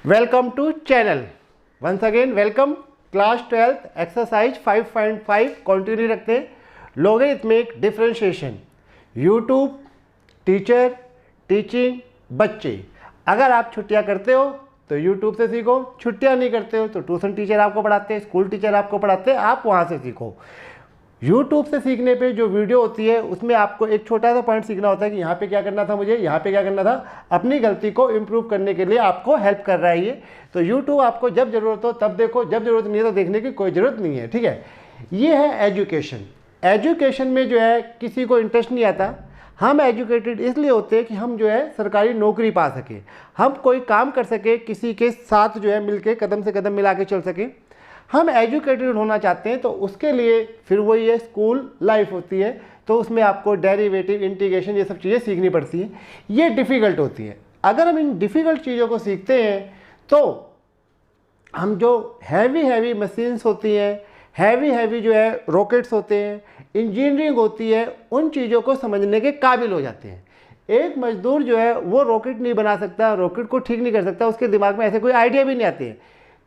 Welcome to channel. Once again welcome. Class 12 exercise 5.5 continue रखते हैं। Logarithmic differentiation, YouTube, teacher, teaching, बच्चे। अगर आप छुट्टियां करते हो तो यूट्यूब से सीखो, छुट्टियां नहीं करते हो तो ट्यूशन टीचर आपको पढ़ाते हैं, स्कूल टीचर आपको पढ़ाते हैं, आप वहां से सीखो। यूट्यूब से सीखने पे जो वीडियो होती है उसमें आपको एक छोटा सा पॉइंट सीखना होता है कि यहाँ पे क्या करना था, मुझे यहाँ पे क्या करना था। अपनी गलती को इम्प्रूव करने के लिए आपको हेल्प कर रहा है ये। तो यूट्यूब आपको जब ज़रूरत हो तब देखो, जब ज़रूरत नहीं है तो देखने की कोई ज़रूरत नहीं है, ठीक है। ये है एजुकेशन। एजुकेशन में जो है किसी को इंटरेस्ट नहीं आता। हम एजुकेटेड इसलिए होते हैं कि हम जो है सरकारी नौकरी पा सके, हम कोई काम कर सके, किसी के साथ जो है मिलके कदम से कदम मिला के चल सके। हम एजुकेटेड होना चाहते हैं तो उसके लिए फिर वही है स्कूल लाइफ होती है। तो उसमें आपको डेरिवेटिव, इंटीग्रेशन, ये सब चीज़ें सीखनी पड़ती हैं। ये डिफ़िकल्ट होती है। अगर हम इन डिफ़िकल्ट चीज़ों को सीखते हैं तो हम जो हैवी मशीन्स होती हैं, हैवी जो है रॉकेट्स होते हैं, इंजीनियरिंग होती है, उन चीज़ों को समझने के काबिल हो जाते हैं। एक मजदूर जो है वो रॉकेट नहीं बना सकता, रॉकेट को ठीक नहीं कर सकता, उसके दिमाग में ऐसे कोई आइडिया भी नहीं आते हैं।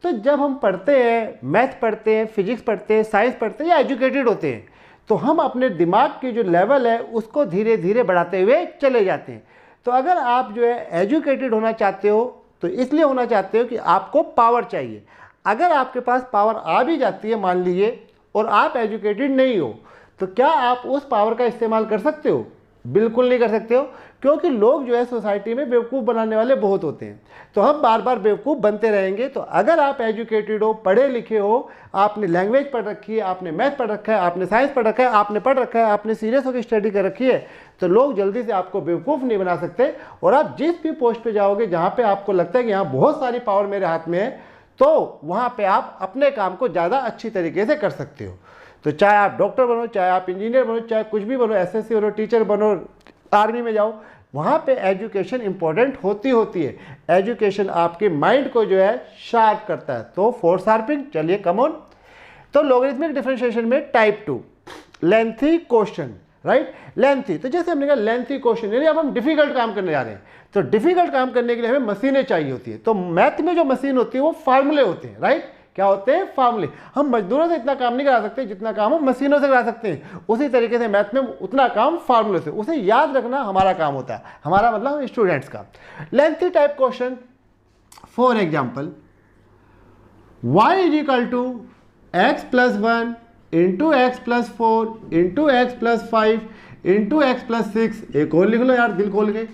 तो जब हम पढ़ते हैं, मैथ पढ़ते हैं, फिजिक्स पढ़ते हैं, साइंस पढ़ते हैं या एजुकेटेड होते हैं तो हम अपने दिमाग की जो लेवल है उसको धीरे धीरे बढ़ाते हुए चले जाते हैं। तो अगर आप जो है एजुकेटेड होना चाहते हो तो इसलिए होना चाहते हो कि आपको पावर चाहिए। अगर आपके पास पावर आ भी जाती है मान लीजिए और आप एजुकेटेड नहीं हो तो क्या आप उस पावर का इस्तेमाल कर सकते हो? बिल्कुल नहीं कर सकते हो, क्योंकि लोग जो है सोसाइटी में बेवकूफ़ बनाने वाले बहुत होते हैं। तो हम बार बार बेवकूफ़ बनते रहेंगे। तो अगर आप एजुकेटेड हो, पढ़े लिखे हो, आपने लैंग्वेज पढ़ रखी है, आपने मैथ पढ़ रखा है, आपने साइंस पढ़ रखा है, आपने पढ़ रखा है, आपने सीरियस होकर स्टडी कर रखी है, तो लोग जल्दी से आपको बेवकूफ़ नहीं बना सकते। और आप जिस भी पोस्ट पर जाओगे जहाँ पर आपको लगता है कि यहाँ बहुत सारी पावर मेरे हाथ में है, तो वहाँ पर आप अपने काम को ज़्यादा अच्छी तरीके से कर सकते हो। तो चाहे आप डॉक्टर बनो, चाहे आप इंजीनियर बनो, चाहे कुछ भी बनो, एसएससी बनो, टीचर बनो, आर्मी में जाओ, वहाँ पे एजुकेशन इंपॉर्टेंट होती है। एजुकेशन आपके माइंड को जो है शार्प करता है। तो फोर शार्पिंग, चलिए कम ऑन। तो लॉगरिथमिक डिफरेंशिएशन में type 2 lengthy question, right. Lengthy, तो जैसे हमने कहा लेंथी क्वेश्चन, यानी अब हम डिफिकल्ट काम करने जा रहे हैं। तो डिफिकल्ट काम करने के लिए हमें मशीनें चाहिए होती है। तो मैथ में जो मशीन होती है वो फार्मूले होते हैं, राइट। क्या होते हैं? फार्मूले। हम मजदूरों से इतना काम नहीं करा सकते जितना काम हम मशीनों से करा सकते हैं। उसी तरीके से मैथ में उतना काम फार्मूले से, उसे याद रखना हमारा काम होता है, हमारा मतलब स्टूडेंट्स का। Lengthy type question, for example y is equal to x plus 1 into x plus 4 into x plus 5 into x plus 6। एक और लिख लो यार, दिल खोल के।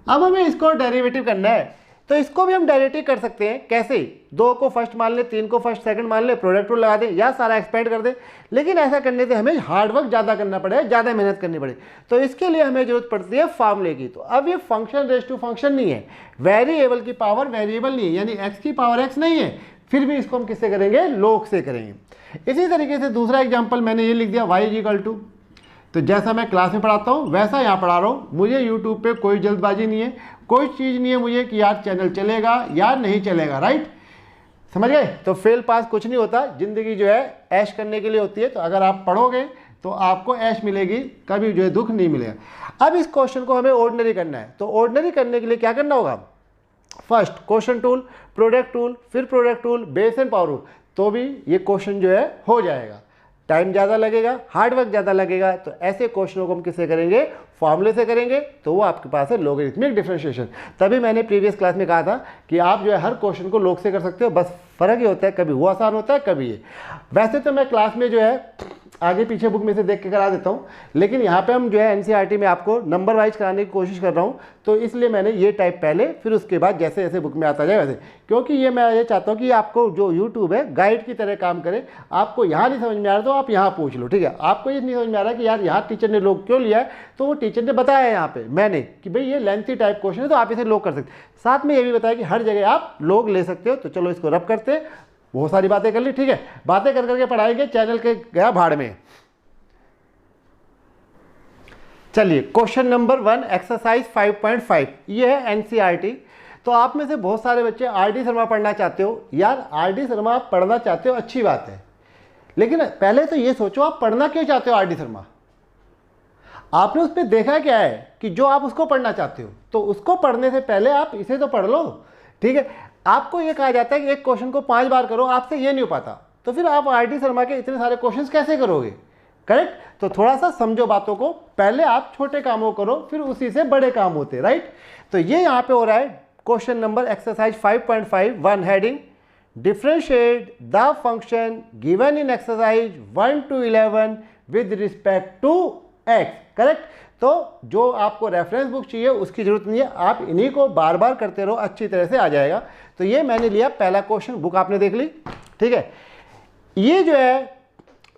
अब हमें इसको डेरिवेटिव करना है। तो इसको भी हम डायरेक्टली कर सकते हैं। कैसे? 2 को फर्स्ट मान ले, 3 को फर्स्ट सेकंड मान ले, प्रोडक्ट रूल लगा दे या सारा एक्सपेंड कर दे। लेकिन ऐसा करने से हमें हार्डवर्क ज़्यादा करना पड़ेगा, ज़्यादा मेहनत करनी पड़े। तो इसके लिए हमें जरूरत पड़ती है फार्मूले की। तो अब ये फंक्शन रेज टू फंक्शन नहीं है, वेरिएबल की पावर वेरिएबल नहीं है, यानी एक्स की पावर एक्स नहीं है। फिर भी इसको हम किससे करेंगे? लॉग से करेंगे। इसी तरीके से दूसरा एग्जाम्पल मैंने ये लिख दिया, वाई इज इक्वल टू, तो जैसा मैं क्लास में पढ़ाता हूँ वैसा यहाँ पढ़ा रहा हूँ। मुझे यूट्यूब पे कोई जल्दबाजी नहीं है, कोई चीज़ नहीं है मुझे कि यार चैनल चलेगा या नहीं चलेगा, राइट। समझ गए? तो फेल पास कुछ नहीं होता। ज़िंदगी जो है ऐश करने के लिए होती है। तो अगर आप पढ़ोगे तो आपको ऐश मिलेगी, कभी जो है दुख नहीं मिलेगा। अब इस क्वेश्चन को हमें ऑर्डिनरी करना है। तो ऑर्डिनरी करने के लिए क्या करना होगा? First quotient rule, product rule, फिर product rule, base and power rule, तो भी ये क्वेश्चन जो है हो जाएगा। टाइम ज़्यादा लगेगा, हार्डवर्क ज़्यादा लगेगा। तो ऐसे क्वेश्चनों को हम किससे करेंगे? फॉर्मूले से करेंगे। तो वो आपके पास है लॉगरिथमिक डिफरेंशिएशन। तभी मैंने प्रीवियस क्लास में कहा था कि आप जो है हर क्वेश्चन को लॉग से कर सकते हो, बस फ़र्क ही होता है कभी वो आसान होता है कभी ये। वैसे तो मैं क्लास में जो है आगे पीछे बुक में से देख के करा देता हूँ, लेकिन यहाँ पे हम जो है एनसीईआरटी में आपको नंबर वाइज कराने की कोशिश कर रहा हूँ। तो इसलिए मैंने ये टाइप पहले, फिर उसके बाद जैसे जैसे बुक में आता जाए वैसे, क्योंकि ये मैं ये चाहता हूँ कि आपको जो यूट्यूब है गाइड की तरह काम करे। आपको यहाँ नहीं समझ में आ रहा तो आप यहाँ पूछ लो, ठीक है। आपको ये नहीं समझ में आ रहा कि यार यहाँ टीचर ने लॉग क्यों लिया है, तो वो टीचर ने बताया है यहाँ पे मैंने कि भाई ये लेंथी टाइप क्वेश्चन है तो आप इसे लॉग कर सकते। साथ में ये भी बताया कि हर जगह आप लॉग ले सकते हो। तो चलो इसको रब करते हैं। बहुत सारी बातें कर ली, ठीक है। बातें कर करके पढ़ाएंगे, चैनल के गया भाड़ में। चलिए क्वेश्चन नंबर 1 एक्सरसाइज 5.5, ये है एनसीईआरटी। तो आप में से बहुत सारे बच्चे आरडी शर्मा पढ़ना चाहते हो। यार आरडी शर्मा आप पढ़ना चाहते हो, अच्छी बात है, लेकिन पहले तो ये सोचो आप पढ़ना क्यों चाहते हो आरडी शर्मा। आपने उस पर देखा क्या है कि जो आप उसको पढ़ना चाहते हो, तो उसको पढ़ने से पहले आप इसे तो पढ़ लो, ठीक है। आपको ये कहा जाता है कि एक क्वेश्चन को 5 बार करो, आपसे ये नहीं हो पाता, तो फिर आप आर डी शर्मा के इतने सारे क्वेश्चंस कैसे करोगे, करेक्ट। तो थोड़ा सा समझो बातों को, पहले आप छोटे कामों करो, फिर उसी से बड़े काम होते, राइट। तो ये यहाँ पे हो रहा है question number exercise 5.5, one heading differentiate the function given in exercise 1 to 11 with respect to x, correct. तो जो आपको रेफरेंस बुक चाहिए उसकी जरूरत नहीं है, आप इन्हीं को बार बार करते रहो, अच्छी तरह से आ जाएगा। तो ये मैंने लिया पहला क्वेश्चन, बुक आपने देख ली, ठीक है। ये जो है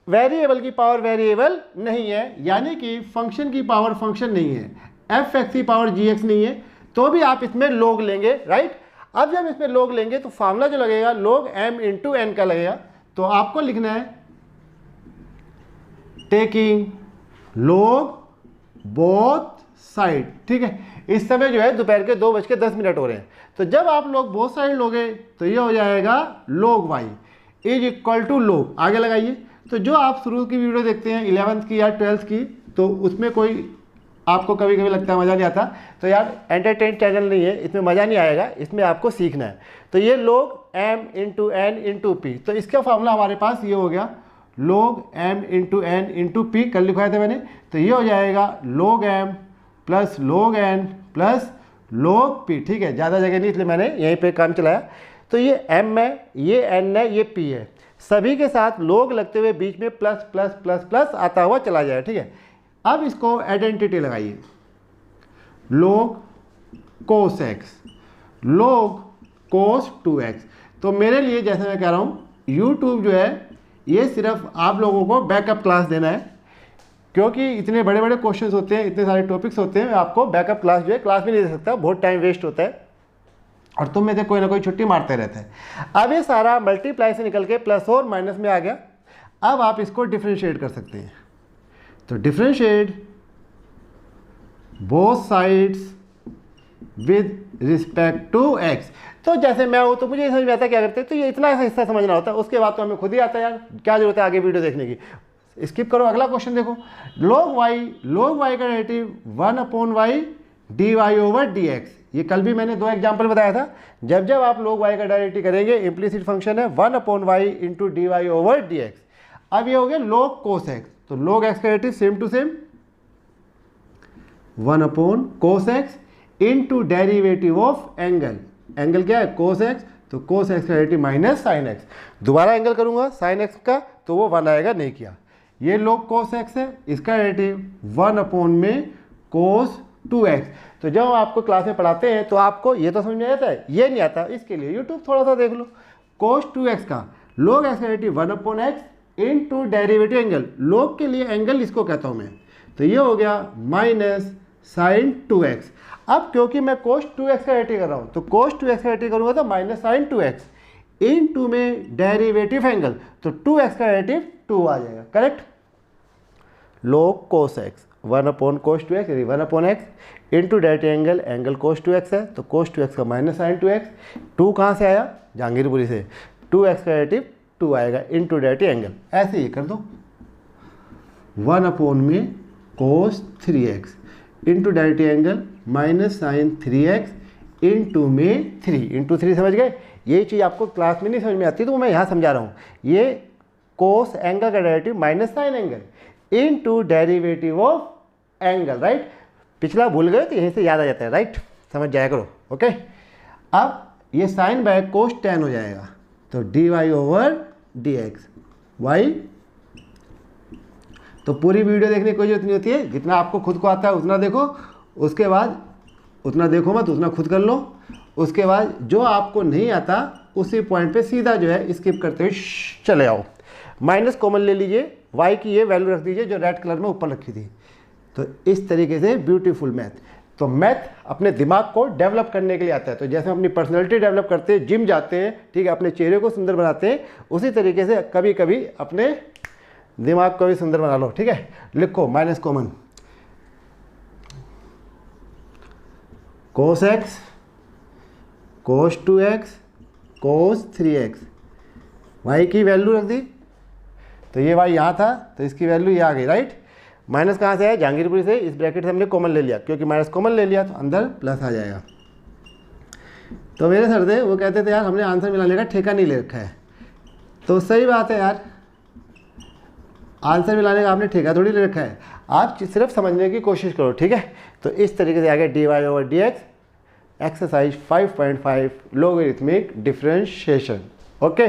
वेरिएबल की पावर वेरिएबल नहीं है, यानी कि फंक्शन की पावर फंक्शन नहीं है, एफ एक्स की पावर जी एक्स नहीं है, तो भी आप इसमें लोग लेंगे, राइट। अब जब इसमें लोग लेंगे तो फार्मूला जो लगेगा लोग एम इंटू एन का लगेगा। तो आपको लिखना है टेकिंग लोग बोथ साइड, ठीक है। इस समय जो है दोपहर के 2:10 हो रहे हैं, तो जब आप लोग बोथ साइड लोगे तो ये हो जाएगा लोग वाई इज इक्वल टू लोग, आगे लगाइए। तो जो आप शुरू की वीडियो देखते हैं 11th की या 12th की, तो उसमें कोई आपको कभी कभी लगता है मज़ा नहीं आता, तो यार एंटरटेन चैनल नहीं है, इसमें मज़ा नहीं आएगा, इसमें आपको सीखना है। तो ये log m into n into p, तो इसका फॉर्मूला हमारे पास ये हो गया log m into n into p, कल लिखवाया था मैंने। तो ये हो जाएगा log m plus log n plus log p, ठीक है। ज़्यादा जगह नहीं इसलिए मैंने यहीं पे काम चलाया। तो ये एम है, ये एन है, ये पी है, सभी के साथ लोग लगते हुए बीच में प्लस प्लस प्लस प्लस आता हुआ चला जाए, ठीक है। अब इसको आइडेंटिटी लगाइए, लोग कोस एक्स लोग कोस 2x। तो मेरे लिए जैसे मैं कह रहा हूँ यूट्यूब जो है ये सिर्फ आप लोगों को बैकअप क्लास देना है, क्योंकि इतने बड़े बड़े क्वेश्चंस होते हैं, इतने सारे टॉपिक्स होते हैं, आपको बैकअप क्लास जो है क्लास भी नहीं दे सकता, बहुत टाइम वेस्ट होता है और तुम में से कोई ना कोई छुट्टी मारते रहता है। अब ये सारा मल्टीप्लाई से निकल के प्लस और माइनस में आ गया। अब आप इसको डिफ्रेंशिएट कर सकते हैं, तो differentiate both sides with respect to x. तो जैसे मैं हूँ तो मुझे समझ में आता है क्या करते हैं, तो ये इतना हिस्सा समझना होता है, उसके बाद तो हमें खुद ही आता है यार, क्या जरूरत है आगे वीडियो देखने की। स्किप करो, अगला क्वेश्चन देखो। लोग वाई का डेरिवेटिव 1/y dy/dx। ये कल भी मैंने 2 एग्जाम्पल बताया था। जब जब आप लोग y का डेरिवेटिव करेंगे, इम्प्लीसिट फंक्शन है 1/y इंटू dy/dx। अब ये हो गया लोग कोस एक्स, तो लोग एक्स का derivative same to same 1/cos x into derivative of angle. Angle क्या है कोस एक्स, तो कोस एक्स का डेरिवेटिव माइनस साइन एक्स। दोबारा एंगल करूंगा साइन एक्स का तो वो 1 आएगा, नहीं किया। ये लोग कोस एक्स है, इसका डेरिवेटिव 1/cos 2x। तो जब आपको क्लास में पढ़ाते हैं तो आपको ये तो समझ में आता है, ये नहीं आता, इसके लिए यूट्यूब थोड़ा सा देख लो। cos 2x का लोग एक्स का derivative 1/x into derivative angle, लोग के लिए एंगल इसको कहता हूँ मैं, तो ये हो गया माइनस साइन 2x। अब क्योंकि मैं cos 2x का डेरिवेटिव कर रहा हूँ, तो cos 2x का डेरिवेटिव करूँगा तो माइनस साइन 2x इंटू में डेरिवेटिव एंगल, तो 2x का डेरिवेटिव 2 आ जाएगा, करेक्ट। लोग cos x 1/cos 2x यानी 1/x into derivative angle, angle cos 2x है, तो cos 2x का माइनस साइन 2x। 2 कहाँ से आया, जहांगीरपुरी से, 2x का डेरिवेटिव 2 आएगा इंटू डेरिवेटिव एंगल। ऐसे ही कर दो 1/cos 3x into derivative angle minus sine 3x into में 3 इंटू 3, समझ गए। यही चीज़ आपको क्लास में नहीं समझ में आती तो मैं यहाँ समझा रहा हूँ। ये कोस एंगल का derivative minus sign angle into derivative of angle, right. पिछला भूल गए तो यहीं से याद आ जाता है, राइट, समझ जाया करो, ओके। अब ये साइन बाय कोस tan हो जाएगा, तो dy/dx वाई। तो पूरी वीडियो देखने की कोई जरूरत नहीं होती है, जितना आपको खुद को आता है उतना देखो, उसके बाद उतना देखो मत, उतना खुद कर लो। उसके बाद जो आपको नहीं आता उसी पॉइंट पे सीधा जो है स्किप करते हुए चले आओ। माइनस कॉमन ले लीजिए, y की ये वैल्यू रख दीजिए जो रेड कलर में ऊपर रखी थी। तो इस तरीके से ब्यूटीफुल मैथ। तो मैथ अपने दिमाग को डेवलप करने के लिए आता है। तो जैसे हम अपनी पर्सनैलिटी डेवलप करते हैं, जिम जाते हैं, ठीक है, अपने चेहरे को सुंदर बनाते हैं, उसी तरीके से कभी कभी अपने दिमाग को भी सुंदर बना लो, ठीक है। लिखो minus common cos x cos 2x cos 3x, y की वैल्यू रख दी, तो ये y यहाँ था तो इसकी वैल्यू ये आ गई, राइट। माइनस कहाँ से है, जहांगीरपुरी से, इस ब्रैकेट से हमने कॉमन ले लिया, क्योंकि माइनस कॉमन ले लिया तो अंदर प्लस आ जाएगा। तो मेरे सर थे वो कहते थे यार हमने आंसर मिलाने का ठेका नहीं ले रखा है। तो सही बात है यार, आंसर मिलाने का आपने ठेका थोड़ी ले रखा है, आप सिर्फ समझने की कोशिश करो, ठीक है। तो इस तरीके से आगे dy/dx exercise 5.5 logarithmic differentiation. Okay,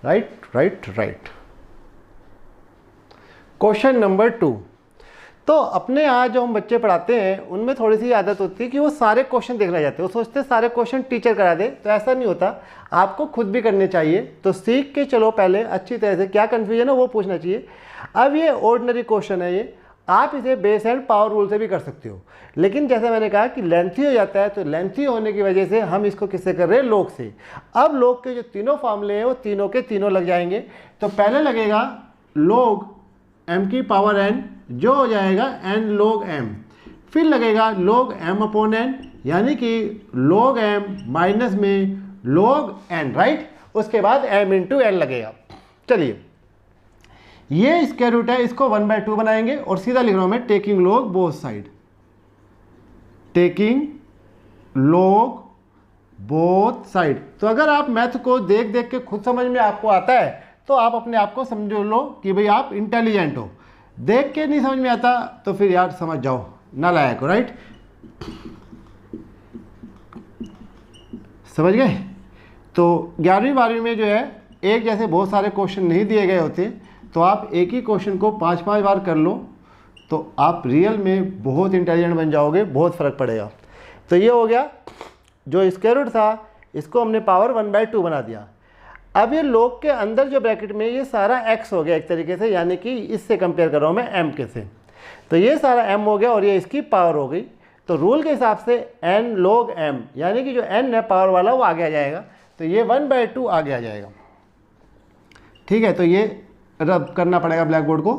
right. Question number 2। तो अपने यहाँ जो हम बच्चे पढ़ाते हैं उनमें थोड़ी सी आदत होती है कि वो सारे क्वेश्चन देखना चाहते हैं, वो सोचते हैं सारे क्वेश्चन टीचर करा दे। तो ऐसा नहीं होता, आपको खुद भी करने चाहिए। तो सीख के चलो पहले अच्छी तरह से, क्या कन्फ्यूजन है वो पूछना चाहिए। अब ये ऑर्डिनरी क्वेश्चन है, ये आप इसे बेस एंड पावर रूल से भी कर सकते हो, लेकिन जैसे मैंने कहा कि लेंथी हो जाता है, तो लेंथी होने की वजह से हम इसको किससे कर रहे हैं, लोग से। अब लोग के जो तीनों फार्मूले हैं वो तीनों के तीनों लग जाएंगे। तो पहले लगेगा log m की पावर n, जो हो जाएगा n log m। फिर लगेगा log m/n, यानी कि log m माइनस में log n, राइट। उसके बाद m इंटू n लगेगा। चलिए, ये स्क्वायर रूट है, इसको 1/2 बनाएंगे और सीधा लिख रहा हूं मैं taking log both side, taking log both side. तो अगर आप मैथ को देख देख के खुद समझ में आपको आता है तो आप अपने आप को समझ लो कि भाई आप इंटेलिजेंट हो। देख के नहीं समझ में आता तो फिर यार समझ जाओ नालायक हो, राइट। समझ गए। तो 11वीं 12वीं में जो है एक जैसे बहुत सारे क्वेश्चन नहीं दिए गए होते, तो आप एक ही क्वेश्चन को 5-5 बार कर लो तो आप रियल में बहुत इंटेलिजेंट बन जाओगे, बहुत फ़र्क पड़ेगा। तो ये हो गया, जो स्क्वायर रूट था इसको हमने पावर 1/2 बना दिया। अब ये log के अंदर जो ब्रैकेट में ये सारा x हो गया एक तरीके से, यानी कि इससे कंपेयर कर रहा हूँ मैं m के से। तो ये सारा m हो गया और ये इसकी पावर हो गई। तो रूल के हिसाब से n log m, यानी कि जो n है पावर वाला वो आगे आ जाएगा। तो ये 1/2 आगे आ जाएगा, ठीक है। तो ये रब करना पड़ेगा ब्लैक बोर्ड को,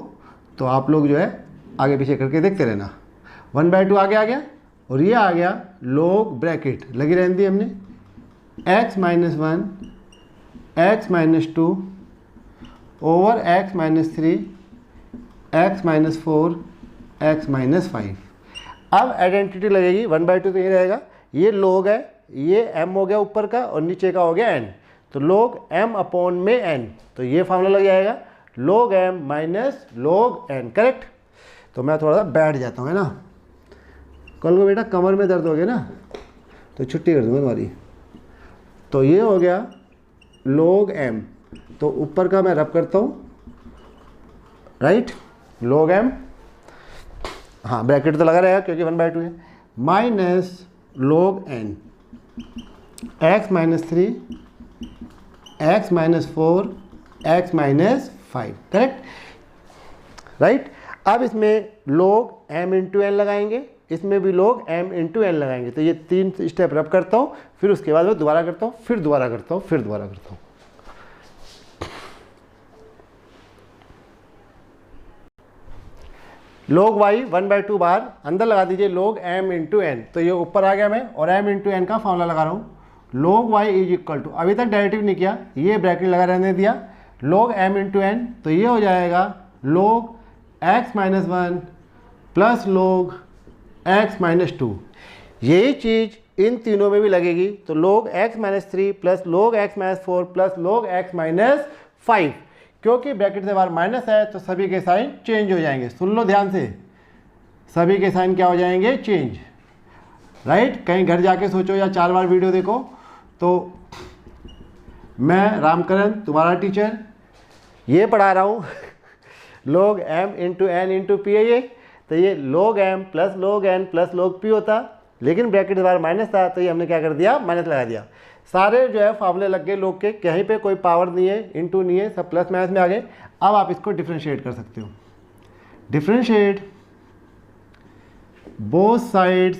तो आप लोग जो है आगे पीछे करके देखते रहना। 1/2 आगे आ गया और ये आ गया log ब्रैकेट लगी रहने दी हमने, x-1 x-2 over x-3 x-4 x-5। अब आइडेंटिटी लगेगी, 1/2 तो ये रहेगा, ये log है, ये m हो गया ऊपर का और नीचे का हो गया n। तो log m/n में n, तो ये फार्मूला लग जाएगा log m minus log n, correct. तो मैं थोड़ा सा बैठ जाता हूँ, है ना। कल को बेटा कमर में दर्द हो गया ना तो छुट्टी कर दूँगा तुम्हारी। तो ये हो गया log m, तो ऊपर का मैं रब करता हूँ, राइट। log m, हाँ ब्रैकेट तो लगा रहेगा क्योंकि 1/2 है, minus log n x-3 x-4 x-5, correct, right. अब इसमें log m इंटू n लगाएंगे, इसमें भी log m इंटू n लगाएंगे। तो ये 3 स्टेप रब करता हूँ, फिर उसके बाद मैं दोबारा करता हूँ, फिर दोबारा करता हूँ, फिर दोबारा करता हूँ। log y 1/2 बार अंदर लगा दीजिए log m इंटू n। तो ये ऊपर आ गया मैं और m इंटू n का फॉर्मूला लगा रहा हूँ, log y is equal to, अभी तक डायरेक्टिव नहीं किया, ये ब्रैकेट लगा रहने दिया, log m इंटू n। तो ये हो जाएगा log x-1 plus log x-2। यही चीज़ इन तीनों में भी लगेगी। तो log x-3 plus log x-4 plus log x-5, क्योंकि ब्रैकेट से बाहर माइनस है तो सभी के साइन चेंज हो जाएंगे। सुन लो ध्यान से, सभी के साइन क्या हो जाएंगे, चेंज, राइट। कहीं घर जाके सोचो या 4 बार वीडियो देखो। तो मैं रामकरण तुम्हारा टीचर ये पढ़ा रहा हूँ log m into n into p है ये। तो ये log m plus log n plus log p होता, लेकिन ब्रैकेट बार माइनस था तो ये हमने क्या कर दिया, माइनस लगा दिया। सारे जो है फार्मूले लग गए log के, कहीं पे कोई पावर नहीं है, इंटू नहीं है, सब प्लस माइनस में आ गए। अब आप इसको डिफ्रेंशिएट कर सकते हो, differentiate both sides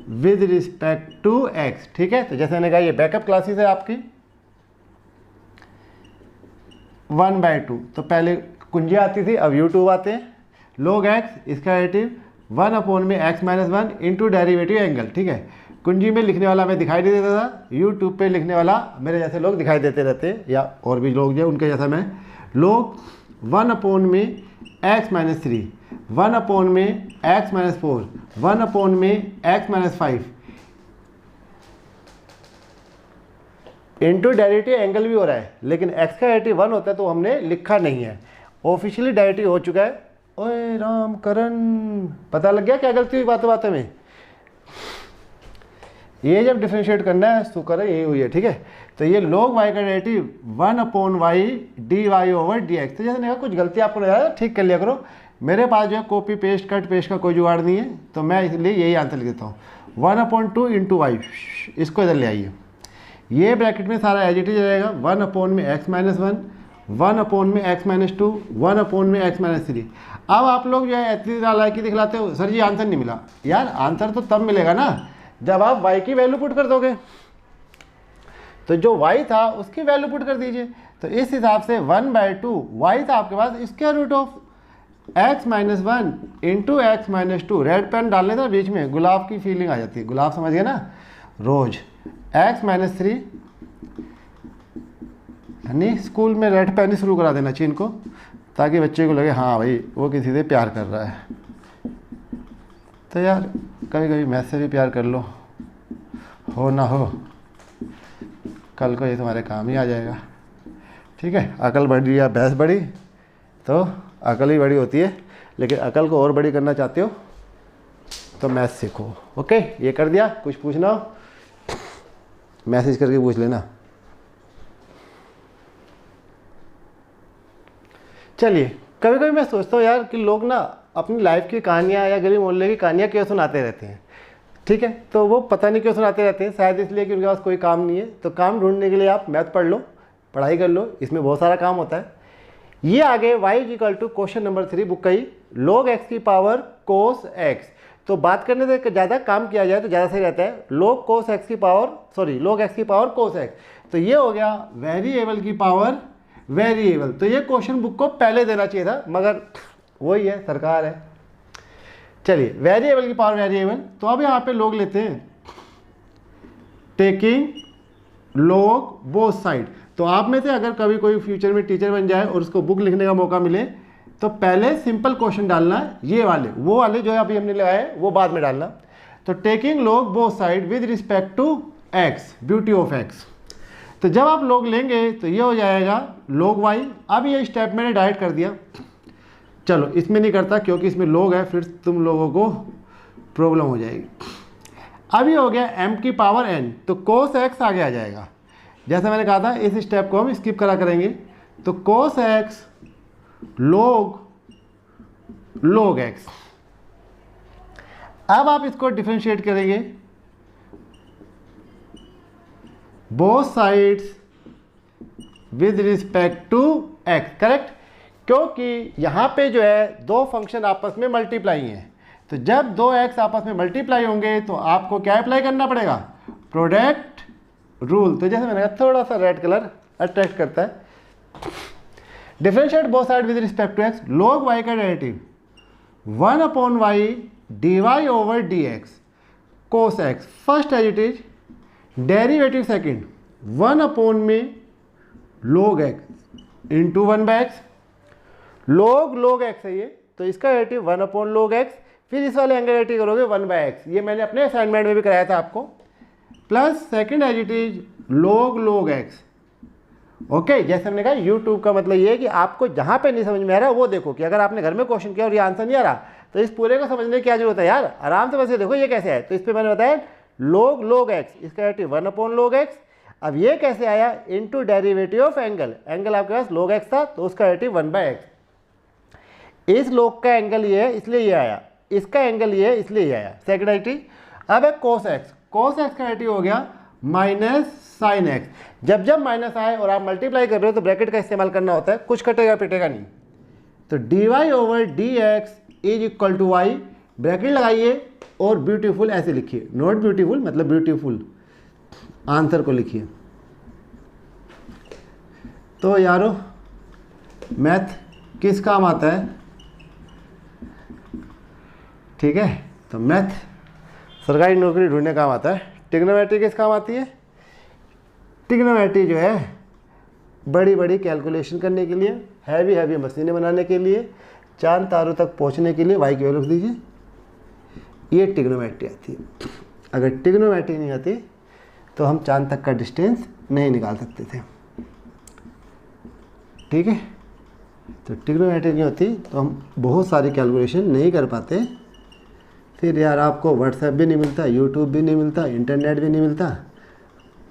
with respect to x, ठीक है। तो जैसे मैंने कहा ये बैकअप क्लासेस है आपकी 1/2। तो पहले कुंजी आती थी, अब U2 आते हैं। log x इसका डेरिवेटिव 1/में x-1 इंटू डेरिवेटिव एंगल, ठीक है। कुंजी में लिखने वाला मैं दिखाई नहीं देता था, यूट्यूब पे लिखने वाला मेरे जैसे लोग दिखाई देते रहते हैं, या और भी लोग जो उनके जैसा मैं। log 1/में x-3, 1/में x-4, 1/में x-5, into derivative angle भी हो रहा है, लेकिन एक्स का डेरिवेटिव 1 होता है तो हमने लिखा नहीं है। ऑफिशियली डेरिवेटिव हो चुका है। ओए राम करण, पता लग गया क्या गलती हुई बातों बातों में। ये जब डिफ्रेंशिएट करना है तो करें, यही हुई है, ठीक है। तो ये log y का derivative 1/y dy over dx। तो जैसे नहीं कुछ गलती आपको नजर आया ठीक कर लिया करो। मेरे पास जो है कॉपी पेस्ट कट पेस्ट का कोई जुगाड़ नहीं है, तो मैं इसलिए यही आंसर लिख देता हूँ 1/2 इंटू वाई। इसको इधर ले आइए, ये ब्रैकेट में सारा एज इट इज रहेगा 1 में x माइनस 1, 1 में x माइनस 2, 1 में x माइनस 3। अब आप लोग जो है एथलीट डाला की दिखलाते हो, सर जी आंसर नहीं मिला। यार आंसर तो तब मिलेगा ना जब आप y की वैल्यू पुट कर दोगे। तो जो y था उसकी वैल्यू पुट कर दीजिए। तो इस हिसाब से 1/2 y था आपके पास square root of x minus 1 into X minus 2। Red pen डालने था बीच में, गुलाब की फीलिंग आ जाती है, गुलाब समझ गए ना, रोज x माइनस 3। यानी स्कूल में रेड पेन ही शुरू करा देना चाहिए इनको, ताकि बच्चे को लगे हाँ भाई वो किसी से प्यार कर रहा है। तो यार कभी कभी मैथ से भी प्यार कर लो, हो ना हो कल को ये तुम्हारे काम ही आ जाएगा, ठीक है। अकल बढ़ी या बहस बढ़ी तो अकल ही बड़ी होती है, लेकिन अकल को और बड़ी करना चाहते हो तो मैथ सीखो। ओके, ये कर दिया। कुछ पूछना हो मैसेज करके पूछ लेना। चलिए, कभी कभी मैं सोचता हूँ यार कि लोग ना अपनी लाइफ की कहानियाँ या गली मोहल्ले की कहानियाँ क्यों सुनाते रहते हैं, ठीक है। तो वो पता नहीं क्यों सुनाते रहते हैं, शायद इसलिए कि उनके पास कोई काम नहीं है। तो काम ढूंढने के लिए आप मैथ पढ़ लो, पढ़ाई कर लो, इसमें बहुत सारा काम होता है। ये आगे y equal to question number 3 book का ही log x की पावर cos x। तो बात करने से ज़्यादा काम किया जाए तो ज़्यादा सही रहता है। log x की पावर cos x। तो ये हो गया वेरिएबल की पावर वेरिएबल। तो ये क्वेश्चन बुक को पहले देना चाहिए था, मगर वही है, सरकार है। चलिए, वेरिएबल की पावर वेरिएबल। तो अब यहाँ पे लोग लेते हैं टेकिंग log बोथ साइड। तो आप में से अगर कभी कोई फ्यूचर में टीचर बन जाए और उसको बुक लिखने का मौका मिले तो पहले सिंपल क्वेश्चन डालना है, ये वाले, वो वाले जो अभी हमने लगाए वो बाद में डालना। तो taking log both side with respect to x, beauty of x। तो जब आप log लेंगे तो ये हो जाएगा log y। अब ये स्टेप मैंने डायरेक्ट कर दिया, चलो इसमें नहीं करता क्योंकि इसमें log है, फिर तुम लोगों को प्रॉब्लम हो जाएगी। अब ये हो गया m की पावर n, तो cos x आगे आ जाएगा। जैसा मैंने कहा था इस स्टेप को हम स्किप करा करेंगे। तो cos x log x। अब आप इसको डिफरेंशिएट करेंगे both sides with respect to x, correct. क्योंकि यहाँ पे जो है दो फंक्शन आपस में मल्टीप्लाई हैं, तो जब दो x आपस में मल्टीप्लाई होंगे तो आपको क्या अप्लाई करना पड़ेगा, प्रोडक्ट रूल। तो जैसे मैंने कहा थोड़ा सा रेड कलर अट्रैक्ट करता है। Differentiate both side with respect to x। log y का derivative 1/y dy over dx cos x। First as it is, derivative second 1 में log x into 1/x। log x है ये, तो इसका derivative 1/log x। फिर इस वाले angle derivative करोगे 1/x। ये मैंने अपने असाइनमेंट में भी कराया था आपको। Plus second as it is log x। Okay, जैसे हमने कहा यूट्यूब का मतलब ये है कि आपको जहाँ पे नहीं समझ में आ रहा वो देखो, कि अगर आपने घर में क्वेश्चन किया और ये आंसर नहीं आ रहा तो इस पूरे को समझने की क्या जरूरत है यार, आराम से वैसे देखो ये कैसे है। तो इस पर मैंने बताया log x, इसका डेरिवेटिव 1/log x। अब ये कैसे आया, into derivative of angle. Angle आपके पास log x था तो उसका डेरिवेटिव 1/x। इस log का एंगल ये है इसलिए ये आया, इसका एंगल ये है इसलिए ये आया, सेकंड डेरिवेटिव। अब है cos x। cos x का डेरिवेटिव हो गया माइनस साइन x। जब जब माइनस आए और आप मल्टीप्लाई कर रहे हो तो ब्रैकेट का इस्तेमाल करना होता है, कुछ कटेगा पिटेगा नहीं। तो dy over dx is equal to y, bracket लगाइए और ब्यूटीफुल ऐसे लिखिए, नॉट ब्यूटीफुल मतलब ब्यूटीफुल, आंसर को लिखिए। तो यारो मैथ किस काम आता है, ठीक है। तो मैथ सरकारी नौकरी ढूंढने काम आता है। ट्रिग्नोमेट्री किस काम आती है, ट्रिग्नोमेट्री जो है बड़ी बड़ी कैलकुलेशन करने के लिए, हैवी हैवी मशीनें बनाने के लिए, चांद तारों तक पहुंचने के लिए वाई की वैल्यू लिख दीजिए, ये ट्रिग्नोमेट्री आती है। अगर ट्रिग्नोमेट्री नहीं आती तो हम चांद तक का डिस्टेंस नहीं निकाल सकते थे। ठीक है, तो ट्रिग्नोमेट्री नहीं होती तो हम बहुत सारी कैलकुलेशन नहीं कर पाते। फिर यार आपको व्हाट्सएप भी नहीं मिलता, यूट्यूब भी नहीं मिलता, इंटरनेट भी नहीं मिलता,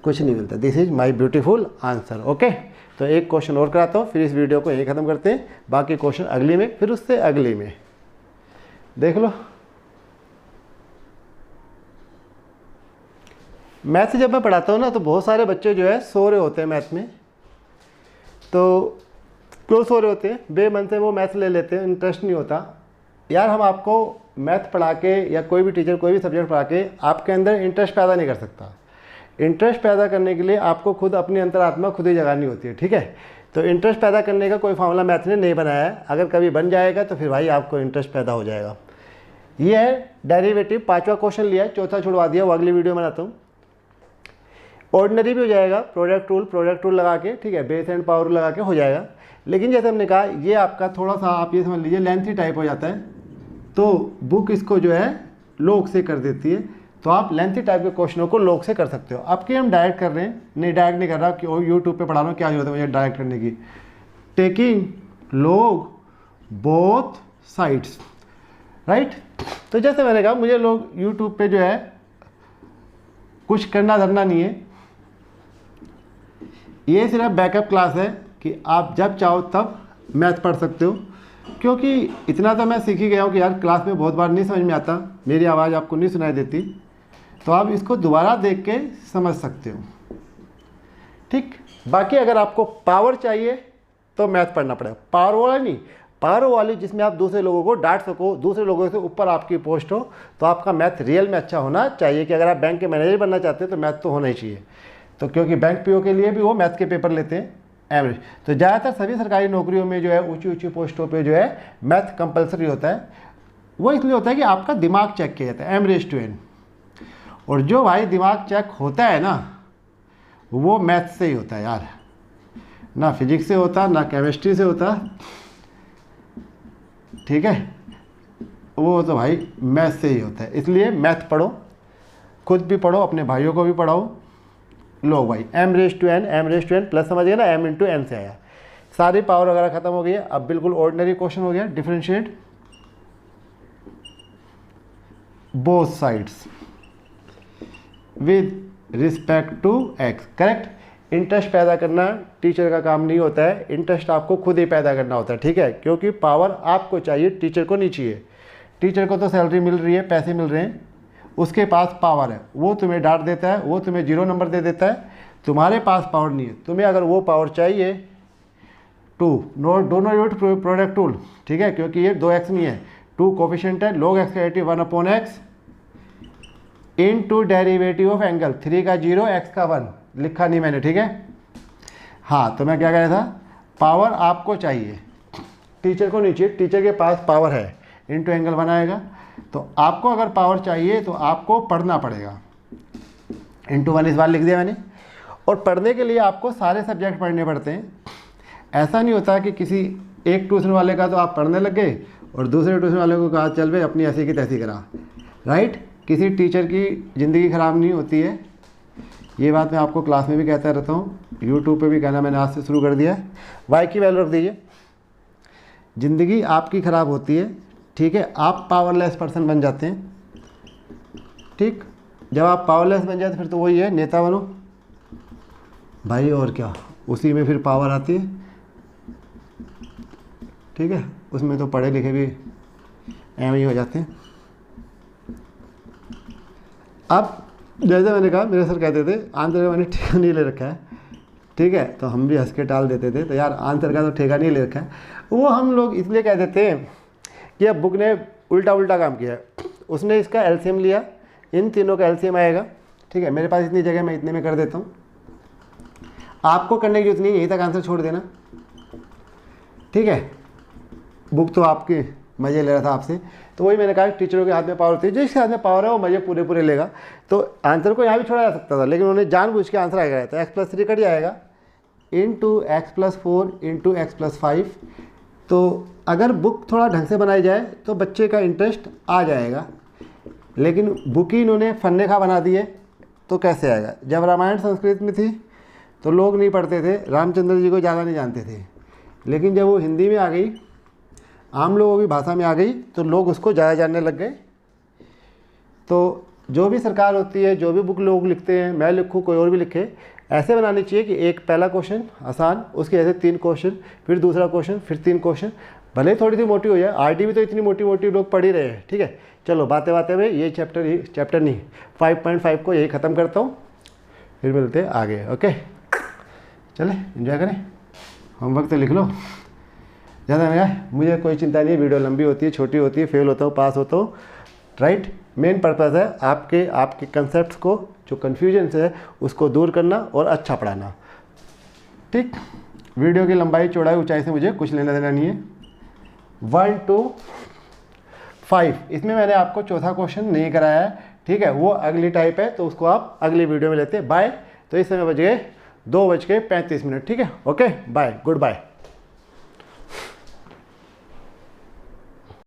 कुछ नहीं मिलता। This is my beautiful answer. Okay, तो एक क्वेश्चन और कराता हूँ, फिर इस वीडियो को यहीं ख़त्म करते हैं। बाकी क्वेश्चन अगली में, फिर उससे अगली में देख लो। मैथ जब मैं पढ़ाता हूँ ना तो बहुत सारे बच्चे जो है सो रहे होते हैं मैथ में। तो क्यों सो रहे होते हैं? बेमन से वो मैथ ले लेते हैं, इंटरेस्ट नहीं होता। यार हम आपको मैथ पढ़ा के या कोई भी टीचर कोई भी सब्जेक्ट पढ़ा के आपके अंदर इंटरेस्ट पैदा नहीं कर सकता। इंटरेस्ट पैदा करने के लिए आपको खुद अपनी अंतरात्मा खुद ही जगानी होती है। ठीक है, तो इंटरेस्ट पैदा करने का कोई फार्मूला मैथ ने नहीं बनाया है। अगर कभी बन जाएगा तो फिर भाई आपको इंटरेस्ट पैदा हो जाएगा। ये है डेरिवेटिव, 5वां क्वेश्चन लिया है, चौथा छुड़वा दिया, वो अगली वीडियो में बनाता हूँ। ऑर्डिनरी भी हो जाएगा, प्रोडक्ट रूल लगा के, ठीक है, बेस एंड पावर लगा के हो जाएगा। लेकिन जैसे हमने कहा ये आपका थोड़ा सा आप ये समझ लीजिए लेंथी टाइप हो जाता है, तो बुक इसको जो है लॉग से कर देती है। तो आप लेंथी टाइप के क्वेश्चनों को लॉग से कर सकते हो। आपके हम डायरेक्ट कर रहे हैं, नहीं डायरेक्ट नहीं कर रहा कि यूट्यूब पे पढ़ा रहा हूँ, क्या जरूरत है मुझे डायरेक्ट करने की। Taking log both sides, right. तो जैसे मैंने कहा मुझे लोग यूट्यूब पे जो है कुछ करना धरना नहीं है, ये सिर्फ बैकअप क्लास है कि आप जब चाहो तब मैथ पढ़ सकते हो। क्योंकि इतना तो मैं सीख ही गया हूँ कि यार क्लास में बहुत बार नहीं समझ में आता, मेरी आवाज़ आपको नहीं सुनाई देती, तो आप इसको दोबारा देख के समझ सकते हो। ठीक, बाकी अगर आपको पावर चाहिए तो मैथ पढ़ना पड़ेगा। पावर वाला नहीं, पावर वाली जिसमें आप दूसरे लोगों को डांट सको, दूसरे लोगों से ऊपर आपकी पोस्ट हो, तो आपका मैथ रियल में अच्छा होना चाहिए। कि अगर आप बैंक के मैनेजर बनना चाहते हैं तो मैथ तो होना ही चाहिए। तो क्योंकि बैंक पीओ के लिए भी वो मैथ के पेपर लेते हैं एवरेज। तो ज़्यादातर सभी सरकारी नौकरियों में जो है ऊंची ऊंची पोस्टों पे जो है मैथ कंपलसरी होता है। वो इसलिए होता है कि आपका दिमाग चेक किया जाता है, एवरेज टू एन। और जो भाई दिमाग चेक होता है ना, वो मैथ से ही होता है यार, ना फिजिक्स से होता, ना केमिस्ट्री से होता। ठीक है, वो तो भाई मैथ से ही होता है। इसलिए मैथ पढ़ो, खुद भी पढ़ो, अपने भाइयों को भी पढ़ाओ। लो भाई m⁻n प्लस समझिए ना, m इंटू n से आया, सारी पावर वगैरह खत्म हो गई है। अब बिल्कुल ऑर्डिनरी क्वेश्चन हो गया, differentiate both sides with respect to x। Correct. Interest पैदा करना टीचर का काम नहीं होता है, इंटरेस्ट आपको खुद ही पैदा करना होता है। ठीक है, क्योंकि पावर आपको चाहिए, टीचर को नहीं चाहिए। टीचर को तो सैलरी मिल रही है, पैसे मिल रहे हैं, उसके पास पावर है, वो तुम्हें डांट देता है, वो तुम्हें 0 नंबर दे देता है। तुम्हारे पास पावर नहीं है। तुम्हें अगर वो पावर चाहिए दोनों यूनिट प्रोडक्ट टूल, ठीक है, क्योंकि ये 2x नहीं है, 2 कोफिशिएंट है, log x का derivative 1/x into derivative of angle, 3 का 0 x का 1 लिखा नहीं मैंने। ठीक है, हाँ, तो मैं क्या कह रहा था, पावर आपको चाहिए, टीचर को नहीं चाहिए। टीचर के पास पावर है, इनटू एंगल 1 आएगा। तो आपको अगर पावर चाहिए तो आपको पढ़ना पड़ेगा। इनटू 1 इस बार लिख दिया मैंने। और पढ़ने के लिए आपको सारे सब्जेक्ट पढ़ने पड़ते हैं। ऐसा नहीं होता कि किसी एक ट्यूशन वाले का तो आप पढ़ने लग गए और दूसरे ट्यूशन वाले को कहा चल भाई अपनी ऐसी की तैसी करा, राइट। किसी टीचर की ज़िंदगी ख़राब नहीं होती है। ये बात मैं आपको क्लास में भी कहता रहता हूँ, यूट्यूब पे भी कहना मैंने आज से शुरू कर दिया है। वाई की वैल्यू रख दीजिए। ज़िंदगी आपकी ख़राब होती है, ठीक है, आप पावरलेस पर्सन बन जाते हैं। ठीक, जब आप पावरलेस बन जाते फिर तो वही है, नेता बनो भाई, और क्या, उसी में फिर पावर आती है। ठीक है, उसमें तो पढ़े लिखे भी एम ही हो जाते हैं। अब जैसे मैंने कहा, मेरे सर कहते थे आंसर का मैंने ठेका नहीं ले रखा है। ठीक है, तो हम भी हंस के टाल देते थे, तो यार आंसर का तो ठेका नहीं ले रखा है। वो हम लोग इसलिए कह देते हैं कि अब बुक ने उल्टा काम किया। उसने इसका एलसीएम लिया, इन तीनों का एलसीएम आएगा। ठीक है, मेरे पास इतनी जगह, मैं इतने में कर देता हूँ। आपको करने की जरूरत नहीं, यहीं तक आंसर छोड़ देना। ठीक है, बुक तो आपके मज़े ले रहा था आपसे। तो वही मैंने कहा, टीचरों के हाथ में पावर होती है, जिसके हाथ में पावर है वो मज़े पूरे लेगा। तो आंसर को यहाँ भी छोड़ा जा सकता था, लेकिन उन्होंने जानबूझ के आंसर आएगा, तो x+3 कट जाएगा, इंटू x+4 इंटू x+5। तो अगर बुक थोड़ा ढंग से बनाई जाए तो बच्चे का इंटरेस्ट आ जाएगा। लेकिन बुक ही इन्होंने फन्ने खा बना दिए, तो कैसे आएगा। जब रामायण संस्कृत में थी तो लोग नहीं पढ़ते थे, रामचंद्र जी को ज़्यादा नहीं जानते थे, लेकिन जब वो हिंदी में आ गई, आम लोगों की भाषा में आ गई, तो लोग उसको ज़्यादा जानने लग गए। तो जो भी सरकार होती है, जो भी बुक लोग लिखते हैं, मैं लिखूँ कोई और भी लिखे, ऐसे बनानी चाहिए कि एक पहला क्वेश्चन आसान, उसके ऐसे 3 क्वेश्चन, फिर दूसरा क्वेश्चन, फिर 3 क्वेश्चन, भले ही थोड़ी सी मोटी हो जाए। आरटी भी तो इतनी मोटी मोटी लोग पढ़ ही रहे हैं, ठीक है। चलो बातें बातें में ये चैप्टर नहीं 5.5 को यही ख़त्म करता हूँ, फिर मिलते हैं आगे। ओके, चले एंजॉय करें, होमवर्क तो लिख लो, ज़्यादा नहीं, मुझे कोई चिंता नहीं है, वीडियो लंबी होती है, छोटी होती है, फेल होता हो, पास होता हो, राइट। मेन पर्पज़ है आपके कंसेप्ट्स को, जो कन्फ्यूजन है उसको दूर करना और अच्छा पढ़ाना, ठीक। वीडियो की लंबाई चौड़ाई ऊंचाई से मुझे कुछ लेना देना नहीं है। 1 to 5 इसमें मैंने आपको चौथा क्वेश्चन नहीं कराया है, ठीक है, वो अगली टाइप है, तो उसको आप अगली वीडियो में लेते हैं। बाय। तो इस समय बज गए 2:35, ठीक है। Okay, bye, good bye.